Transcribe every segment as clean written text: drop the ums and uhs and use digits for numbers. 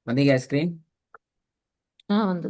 வந்தீங்க ஐஸ்கிரீம். வந்து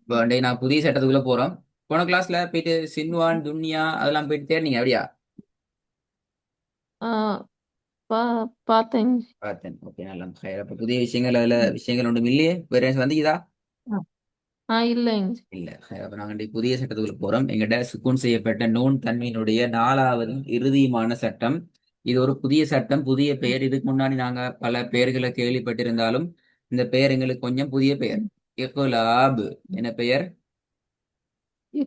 இப்போ நான் புதிய சட்டத்துக்குள்ள போறோம். போன கிளாஸ்ல போயிட்டு சின்வான் துன்யா அதெல்லாம் போயிட்டு தேடினீங்க அப்படியா? ஆ, பார்த்தேங்க. பார்த்தேன். ஓகே, நல்லா ஹைர். அப்ப புதிய விஷயங்கள் அதுல விஷயங்கள் ஒன்றும் இல்லையே, வேற என்ன வந்தீங்கதா? ஆ இல்லைங்க. இல்ல ஹைர். அப்ப நாங்க இன்றைக்கு புதிய சட்டத்துக்குள்ள போறோம். எங்கிட்ட சுக்கூன் செய்யப்பட்ட நூன் தன்மையினுடைய நாலாவது இறுதியுமான சட்டம். இது ஒரு புதிய சட்டம், புதிய பெயர். இதுக்கு முன்னாடி நாங்க பல பெயர்களை கேள்விப்பட்டிருந்தாலும் இந்த பெயர் எங்களுக்கு கொஞ்சம் புதிய பெயர். இக்குலாப். என்ன பெயர்?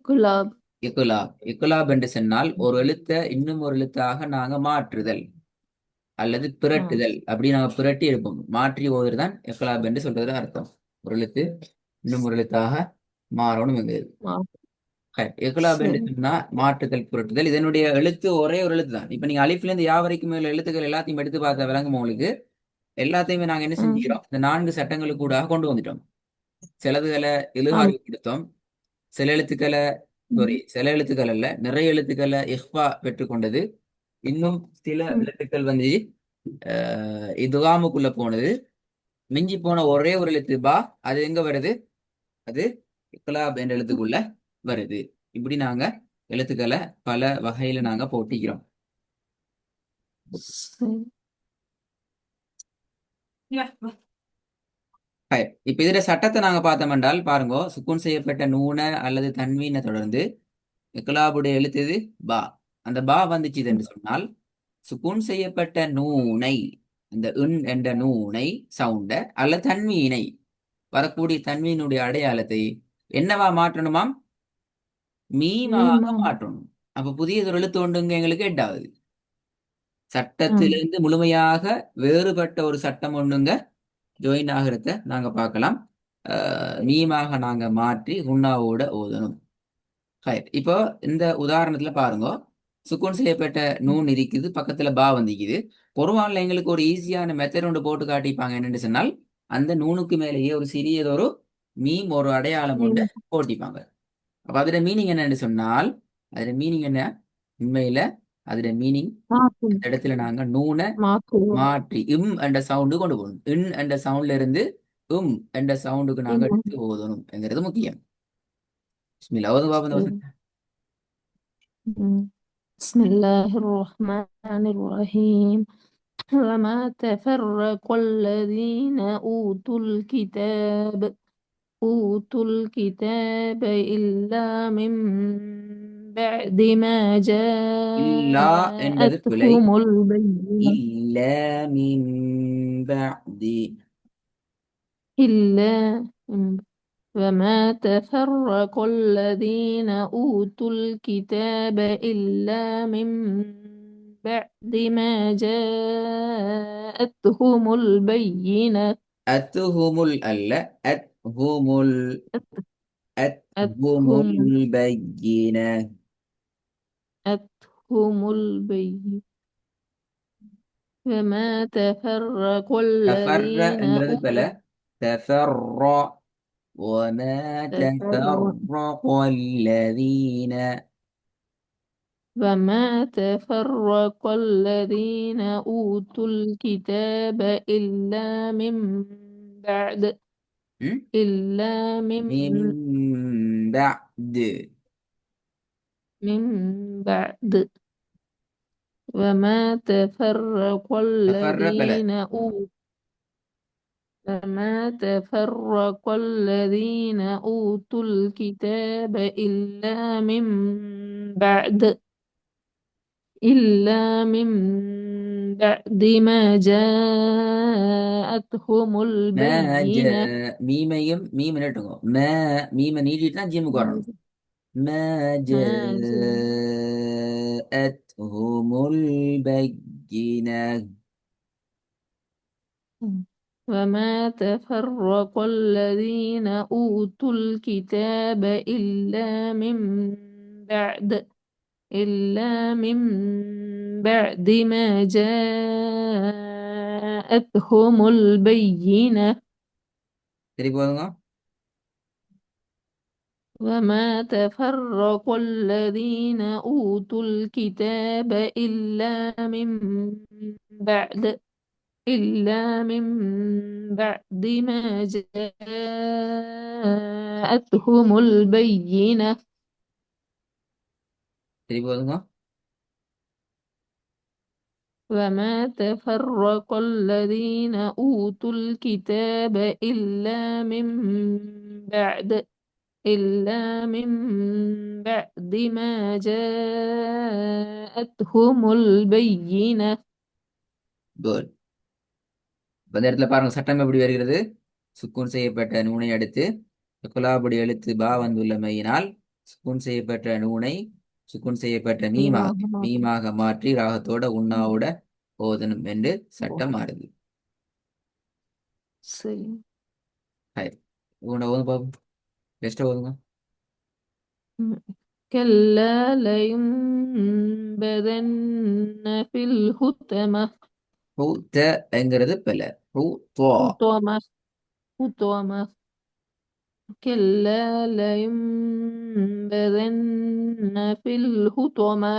குலாப். இக்குலாப். இக்குலாப் என்று சொன்னால் ஒரு எழுத்தை இன்னும் ஒரு எழுத்தாக நாங்க மாற்றுதல் அல்லது ஆ பிரட்டுதல். அப்படி நாங்க பிரட்டி எடுப்போம். மாற்றி ஓதுதான் இக்குலாப் என்று சொல்றது அர்த்தம். ஒரு எழுத்து இன்னும் ஒரு எழுத்தாக மாறணும் எங்க. ஆ, இக்குலாப் என்று சரி. சொன்னா மாற்றுதல், புரட்டுதல். இதனுடைய எழுத்து ஒரே ஒரு எழுத்து தான். இப்ப நீங்க அலிஃப்ல இருந்து யா வரைக்கும் உள்ள எழுத்துக்கள் எல்லாத்தையும் எடுத்து பார்த்தா விளங்கும் உங்களுக்கு. எல்லாத்தையுமே நாங்க என்ன ம் செஞ்சுக்கிறோம், இந்த 4 சட்டங்களுக்கு கூட கொண்டு வந்துட்டோம். சிலதுகளை ஆம். இலுகாரி கொடுத்தோம். சில எழுத்துக்களை, சாரி, ம் சில எழுத்துக்கள் அல்ல, நிறைய எழுத்துக்களை இஹ்ஃபா பெற்றுக்கொண்டது. இன்னும் சில ம் எழுத்துக்கள் வந்து இதுகாமுக்குள்ள போனது. மிஞ்சி போன ஒரே ஒரு எழுத்து பா. அது எங்க வருது? அது இக்லாப் என்ற எழுத்துக்குள்ள வருது. இப்படி நாங்க எழுத்துக்களை பல வகையில நாங்க போட்டிக்கிறோம். சரி. இப்ப இதுல சட்டத்தை நாங்க பார்த்தோம் என்றால் பாருங்க, சுக்கூன் செய்யப்பட்ட நூன அல்லது தன்வீனை தொடர்ந்து இக்லாபுடைய எழுத்து எது? பா. அந்த பா வந்துச்சு ம் என்று சொன்னால் சுக்கூன் செய்யப்பட்ட நூனை, இந்த உன் என்ற நூனை சவுண்ட அல்ல தன்வீனை, வரக்கூடிய தன்வீனுடைய அடையாளத்தை என்னவா மாற்றணுமாம்? மீமாக மீமாம். மாற்றணும். அப்ப புதிய ஒரு எழுத்து ஒன்றுங்க எங்களுக்கு எட்டாவது. ஆம். சட்டத்திலிருந்து முழுமையாக வேறுபட்ட ஒரு சட்டம் ஒண்ணுங்க ஜாயின் ஆகிறத நாங்க பார்க்கலாம். மீமாக நாங்க மாற்றி குன்னாவோட ஓதணும். ஹைர். இப்போ இந்த உதாரணத்துல பாருங்க, சுக்கூன் செய்யப்பட்ட நூன் இருக்குது, பக்கத்துல பா வந்திக்குது. பொருவான்ல எங்களுக்கு ஒரு ஈஸியான மெத்தட் ஒன்று போட்டு காட்டிப்பாங்க. என்னன்னு சொன்னால் அந்த நூனுக்கு மேலேயே ஒரு சிறியதொரு மீம், ஒரு அடையாளம் கொண்டு மீம். போட்டிப்பாங்க. அப்ப அதோட மீனிங் என்னன்னு சொன்னால், அதோட மீனிங் என்ன? உண்மையில அதோட மீனிங், மாத்து. இந்த இடத்துல நாங்க நூனை மாத்துவோம். மாற்றி என்ற சவுண்டு கொண்டு போகணும். என்ற சவுண்ட்ல இருந்து என்ற சவுண்டுக்கு நாங்க ம் எடுத்து ஓதணும் என்கிறது முக்கியம். பிஸ்மில்லா. ஓதுங்க பாப்போம் இந்த சரி. வசனம். ம். بسم الله الرحمن الرحيم. وما تفرق الذين أوتوا الكتاب إلا من بعد ما இல்லா என்றது பிழை. جاءتهم البينة. இல்ல மின் பஅதி. إلا وما تفرق الذين أوتوا الكتاب إلا من بعد ما جاءتهم البينة. அத்துஹுமுல் அல்ல, அத்ஹுமுல். أتهم அத்ஹுமுல் பையின. أتهم البينة. وما تفرق தஃபர்ர الذين என்கிறது பல. أوتوا تفرّ. وما تفرق تفرق الذين. وما تفرق الذين أوتوا الكتاب بعد م? إلا من بعد. من بعد وما تفرق تفرّ بلا. الذين أوتوا وما تفرق الذين أوتوا الكتاب إلا من بعد ما جاءتهم ما البينة. جاء ميமையும் மீம் நிட்டுங்க. மீமை நீட்டிட்டு தான் ஜிம்முக்கு வரணும். ما ما جاء جاءتهم البينة. وما تفرق الذين أوتوا الكتاب بعد إلا من بعد ما جاءتهم البينة திருப்பி போதுங்க. وما تفرق الذين أوتوا الكتاب بعد إلا من بعد ما جاءتهم البينة திருப்பி போதுங்க. وما تفرق الذين أوتوا الكتاب بعد إلا من بعد ما جاءتهم البينة குட். இப்ப இந்த இடத்துல பாருங்க சட்டம் எப்படி வருகிறது. சுக்கூன் செய்யப்பட்ட நூனை அடுத்து குலாபடி எழுத்து பா வந்துள்ள மையினால் சுக்கூன் செய்யப்பட்ட நூனை சுக்கூன் செய்யப்பட்ட மீமாக மாற்றி ராகத்தோட உண்ணாவோட ஓதணும் என்று சட்டம் மாறுது. சரி ஹாய் உங்களோட ஓதும் பாபு பெஸ்ட்டாக ஓதுங்க. كلا لينبذن في الحطمة ஹூ என்கிறது பில. ஹூ துவா. حطمة حطمة كلا لينبذن في الحطمة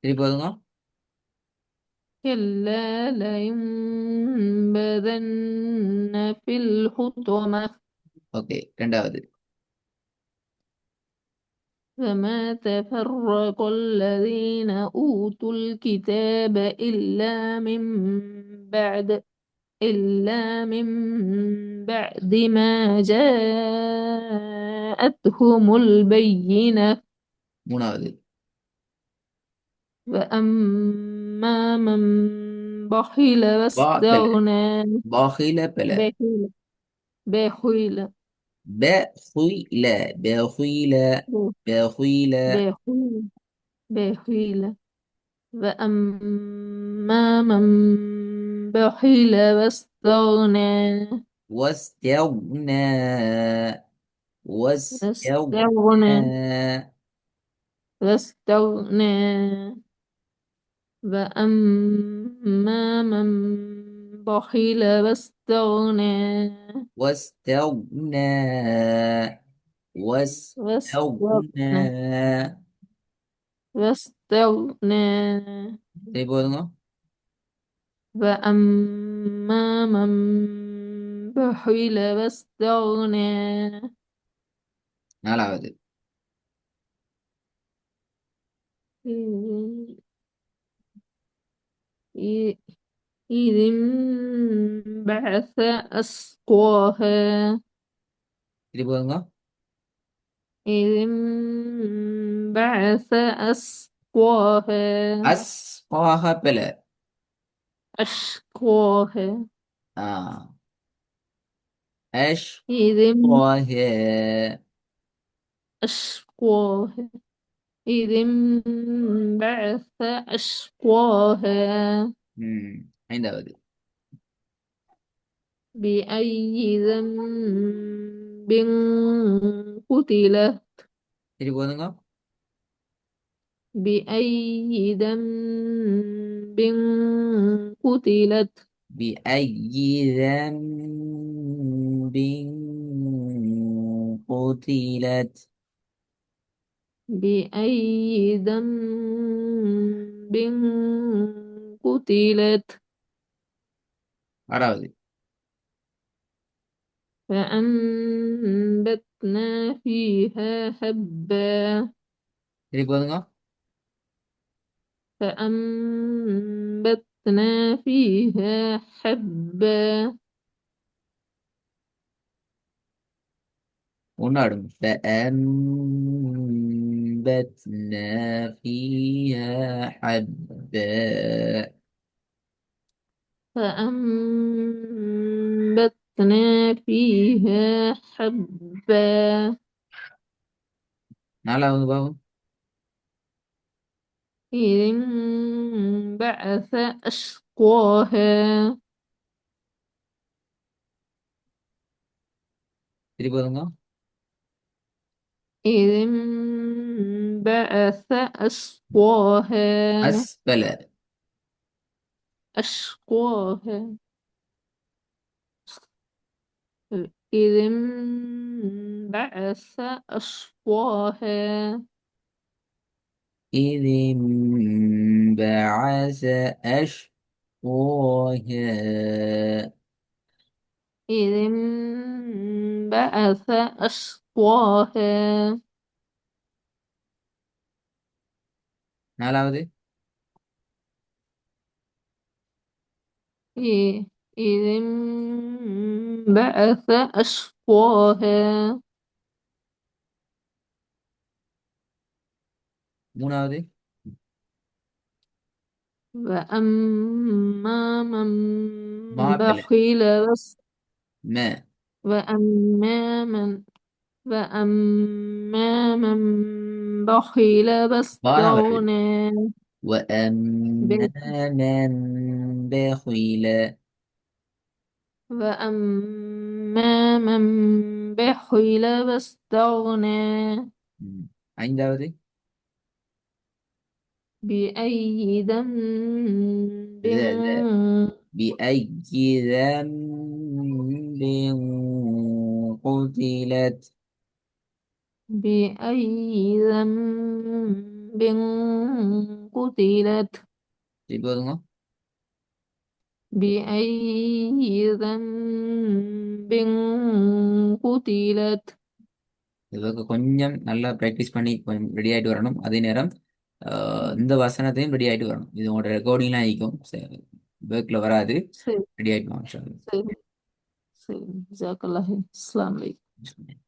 திருப்பி ஓதுங்க. كلا لينبذن في الحطمة ஓகே ரெண்டாவது. فما تفرق الذين أوتوا الكتاب إلا من بعد ما جاءتهم البينة மூணாவது. وأما من بخل பா பில. واستغنى பாஹில பில. بخيل بخيل بخيل بخيل بخيل بخيل بخيل وأما من بخل واستغنى واستغنى واستغنى واستغنى واستغنى وأما من بخل واستغنى واستغنى واستغنى. واستغنى واستغنى சரி போதுங்க. وأما من بخل واستغنى நாலாவது. إذ انبعث أشقاها சரி போதுங்க. إذ انبعث أشقاها அஸ்பாக பில. أشقاها ஆ إذ அஷ்பாக. أشقاها إذ انبعث أشقاها ஐந்தாவது. بأي ذنب قتلت சரி போதுங்க. بأي ذنب قتلت بأي ذنب قتلت. بأي ذنب قتلت ஆறாவது. فأنبتنا فيها حبا சரி போதுங்க. فأنبتنا فيها حبا ونعم فأنبتنا فيها حبا. فأنبتنا فيها حبا நாலாவது பாவம். إذ انبعث أشقاها சரி போதுங்க. إذ بعث أشقاها أسفل. أشقاها إذ انبعث أشقاها إذ انبعث أشقاها. إذ انبعث أشقاها நாலாவது. إيه إذ انبعث أشقاها மூணாவது. وأما من மாப்பிள்ளை. بخل ما. وأما من وأما من بخل பாராவர்கள். واستغنى وأما ب- من بخل. وأما من بخل واستغنى ம். ஐந்தாவது. بأي ذنب ذا. بأي ذنب قتلت. بأي ذنب قتلت இப்போ போதுங்க. بأي ذنب قتلت இதுக்கு கொஞ்சம் நல்லா ப்ராக்டிஸ் பண்ணி கொஞ்சம் ரெடி ஆயிட்டு வரணும். அதே நேரம் இந்த வசனத்தையும் ரெடி ஆயிட்டு வரணும். இது உங்களோட ரெக்கார்டிங்லாம் ஆகிக்கும். பேக்கில் வராது. سيد ரெடி ஆயிட்டு வாங்க. سيد سيد جزاك الله خير السلام عليكم. இன்ஷா அல்லாஹ்.